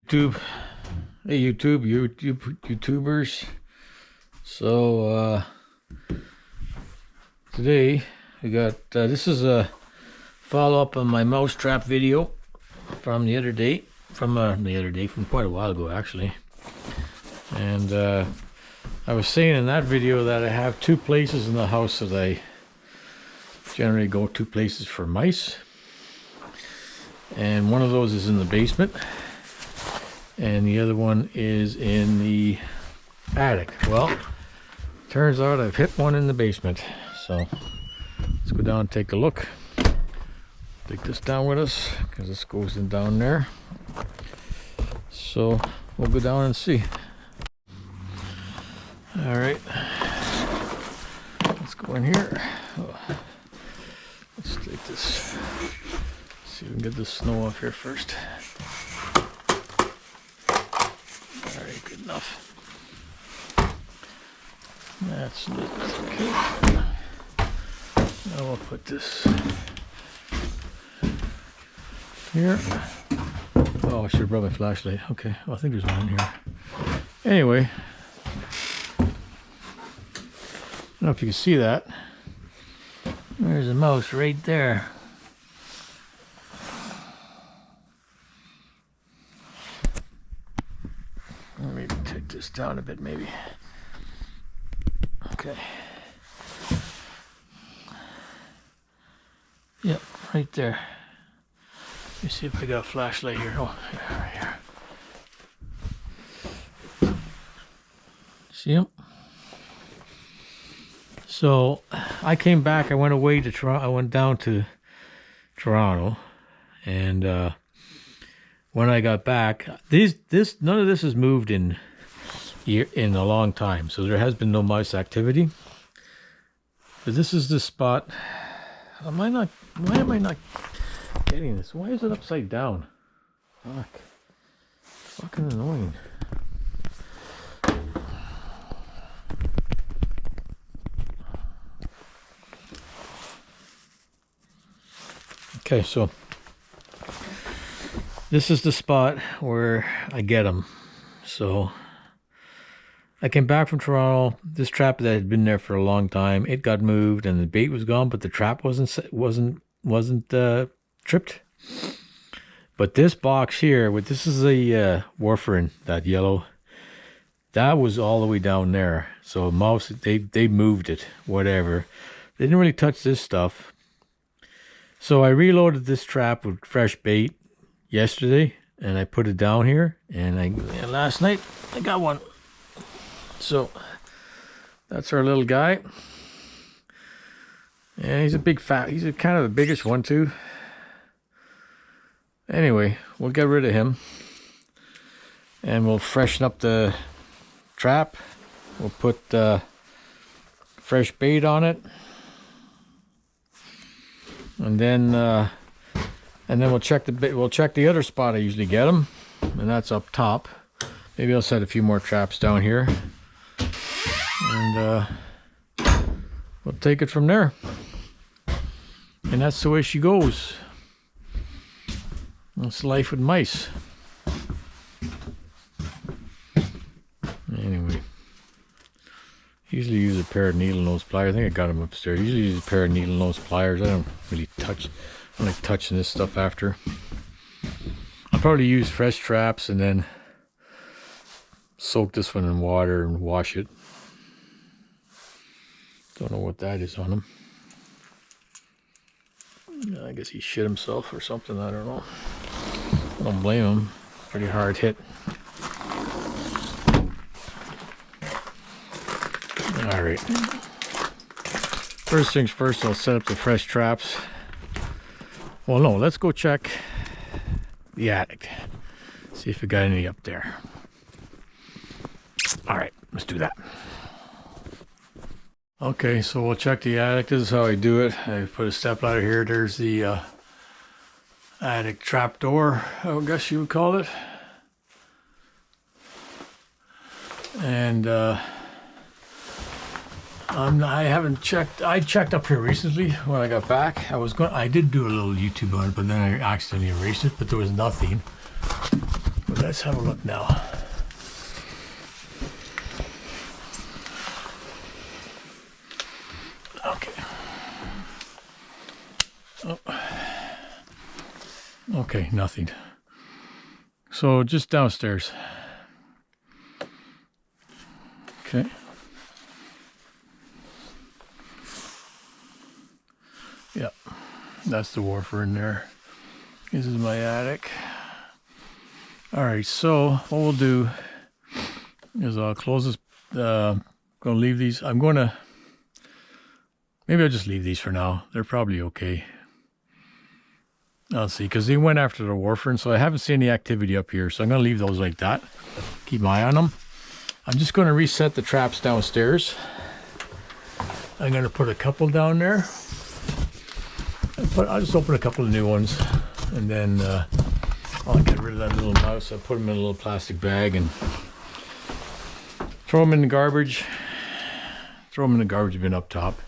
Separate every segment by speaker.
Speaker 1: YouTube. Hey YouTubers. So today we got this is a follow-up on my mousetrap video from the other day, from quite a while ago actually. And I was saying in that video that I have two places in the house that I generally go to places for mice, and one of those is in the basement and the other one is in the attic. Well, turns out I've hit one in the basement, so let's go down and take a look. Take this down with us because this goes in down there, so we'll go down and see. All right, let's go in here. Let's take this, see if we can get the snow off here first. All right, good enough. That's it. Okay. Now we'll put this here. Oh, I should have brought my flashlight. Okay, well, I think there's one in here. Anyway, I don't know if you can see that. There's a mouse right there. Let me take this down a bit, maybe. Okay. Yep, right there. Let me see if I got a flashlight here. Oh, yeah, right here. See him? So I came back. I went away to Toronto. I went down to Toronto, and when I got back, none of this has moved in a long time. So there has been no mouse activity. But this is the spot. Why am I not getting this? Why is it upside down? Fuck. Fucking annoying. Okay, so this is the spot where I get them. So I came back from Toronto. This trap that had been there for a long time, it got moved and the bait was gone, but the trap wasn't tripped. But this box here, this is a warfarin, that yellow, that was all the way down there. So mouse, they moved it, whatever. They didn't really touch this stuff. So I reloaded this trap with fresh bait yesterday, and I put it down here, and last night I got one. So that's our little guy, and he's a big fat. He's kind of the biggest one too. Anyway, we'll get rid of him, and we'll freshen up the trap. We'll put fresh bait on it. And then we'll check the other spot I usually get them, and that's up top. Maybe I'll set a few more traps down here, and we'll take it from there. And that's the way she goes. That's life with mice. Anyway, usually use a pair of needle nose pliers. I think I got them upstairs. Usually use a pair of needle nose pliers. I don't really touch. I don't like touching this stuff after. I'll probably use fresh traps and then soak this one in water and wash it. Don't know what that is on him. I guess he shit himself or something. I don't know. I don't blame him. Pretty hard hit. All right. First things first, I'll set up the fresh traps. Well, no, let's go check the attic. See if we got any up there. All right, let's do that. Okay, so we'll check the attic. This is how I do it. I put a step ladder here. There's the attic trap door, I guess you would call it. And I haven't checked. I checked up here recently when I got back. I did do a little YouTube on it, but then I accidentally erased it. But there was nothing. But let's have a look now. Okay. Oh. Okay, nothing. So just downstairs. Okay. Yep, that's the warfarin there. This is my attic. All right, so what we'll do is I'll close this. Gonna leave these. Maybe I'll just leave these for now. They're probably okay. I'll see, because they went after the warfarin, so I haven't seen any activity up here. So I'm gonna leave those like that. Keep my eye on them. I'm just gonna reset the traps downstairs. I'm gonna put a couple down there. I'll just open a couple of new ones, and then I'll get rid of that little mouse. I'll put them in a little plastic bag and throw them in the garbage. Throw them in the garbage bin up top,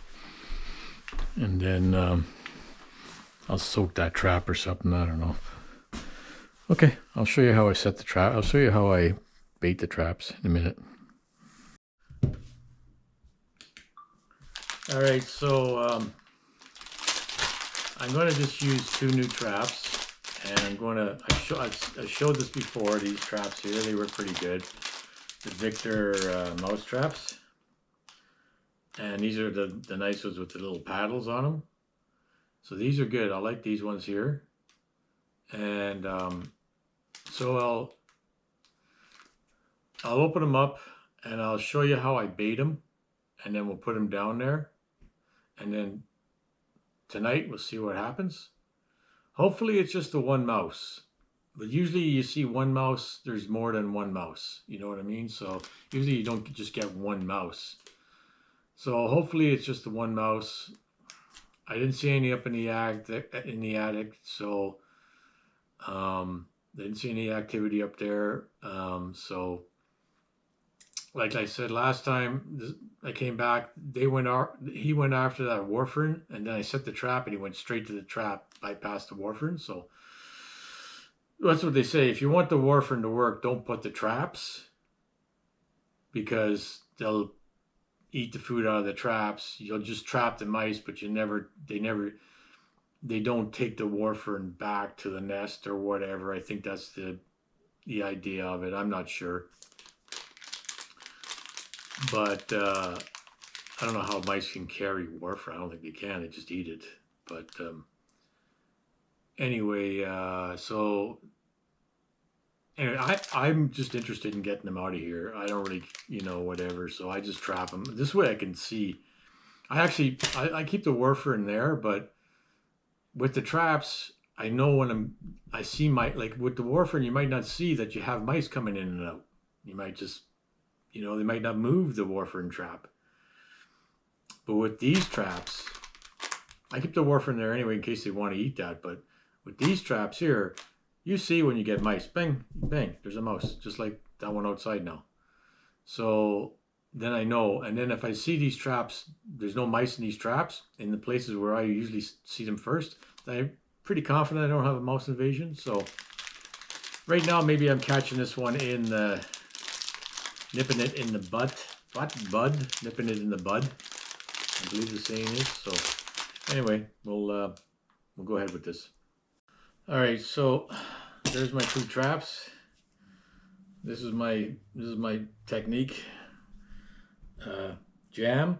Speaker 1: and then I'll soak that trap or something. I don't know. Okay, I'll show you how I set the trap. I'll show you how I bait the traps in a minute. All right, so I'm going to just use 2 new traps, and I'm going to, I showed this before, these traps here, they were pretty good. The Victor mouse traps, and these are the nice ones with the little paddles on them. So these are good. I like these ones here. And so I'll open them up, and I'll show you how I bait them, and then we'll put them down there, and then tonight we'll see what happens. Hopefully it's just the one mouse, but usually you see one mouse, there's more than one mouse, you know what I mean? So usually you don't just get one mouse. So hopefully it's just the one mouse. I didn't see any up in the attic, so didn't see any activity up there. So like I said last time, I came back, he went after that warfarin, and then I set the trap, and he went straight to the trap, bypassed the warfarin. So that's what they say. If you want the warfarin to work, don't put the traps, because they'll eat the food out of the traps. You'll just trap the mice, but they don't take the warfarin back to the nest or whatever. I think that's the idea of it. I'm not sure. But I don't know how mice can carry warfarin. I don't think they can. They just eat it. But anyway, I'm just interested in getting them out of here. I don't really, whatever. So I just trap them. This way I can see. I keep the warfarin there, but with the traps, I know when I see like with the warfarin, you might not see that you have mice coming in and out. You might just, they might not move the warfarin trap. But with these traps, I keep the warfarin there anyway in case they want to eat that. But with these traps here, you see when you get mice, bang, bang, there's a mouse, just like that one outside now. So then I know. And then if I see these traps, there's no mice in these traps, in the places where I usually see them first, I'm pretty confident I don't have a mouse invasion. So right now, maybe I'm catching this one in the, nipping it in the butt. What? Bud? Nipping it in the bud, I believe the saying is. So anyway, we'll go ahead with this. All right, so there's my 2 traps. This is my technique. Jam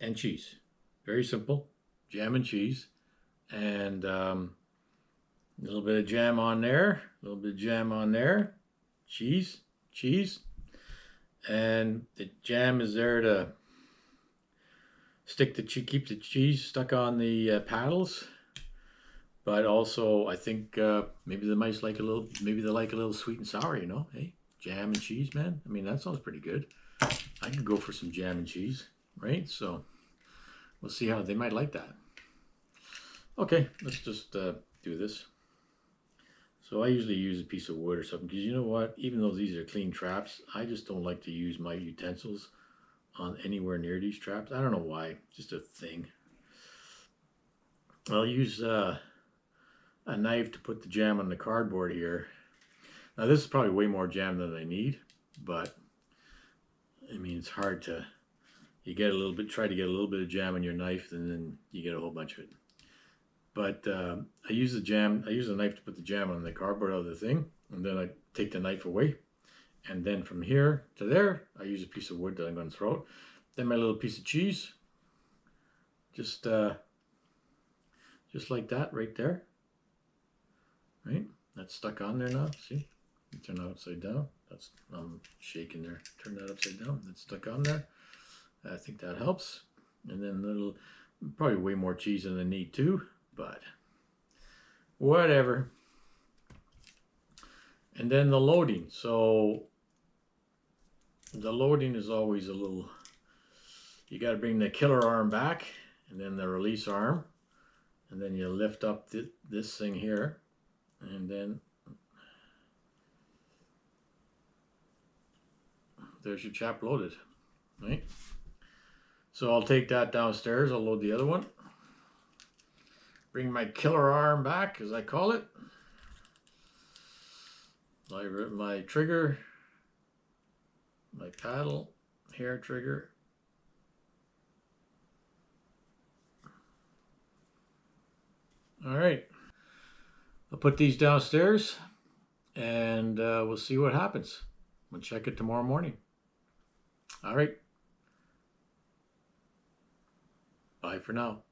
Speaker 1: and cheese. Very simple. Jam and cheese, and a little bit of jam on there, a little bit of jam on there, cheese, and the jam is there to keep the cheese stuck on the paddles. But also, I think maybe the mice like maybe they like a little sweet and sour, Hey, jam and cheese, man. I mean, that sounds pretty good. I could go for some jam and cheese, right? So we'll see how they might like that. Okay, let's just do this. So I usually use a piece of wood or something, because you know what? Even though these are clean traps, I just don't like to use my utensils on anywhere near these traps. I don't know why, just a thing. I'll use a knife to put the jam on the cardboard here, Now this is probably way more jam than I need, but I mean, it's hard to, you get a little bit, try to get a little bit of jam on your knife, and then you get a whole bunch of it. But I use the knife to put the jam on the cardboard out of the thing, and then I take the knife away. And then from here to there, I use a piece of wood that I'm going to throw out. Then my little piece of cheese, just like that right there. Right, that's stuck on there now. See, you turn it upside down. That's, I'm shaking there. Turn that upside down. That's stuck on there. I think that helps. And then a little, probably way more cheese than I need to, but whatever. And then the loading. So the loading is always a little, you got to bring the killer arm back and then the release arm, and then you lift up this thing here, and then there's your chap loaded, right? So I'll take that downstairs. I'll load the other one. Bring my killer arm back, as I call it. My trigger, my paddle, hair trigger. All right. I'll put these downstairs, and we'll see what happens. We'll check it tomorrow morning. All right. Bye for now.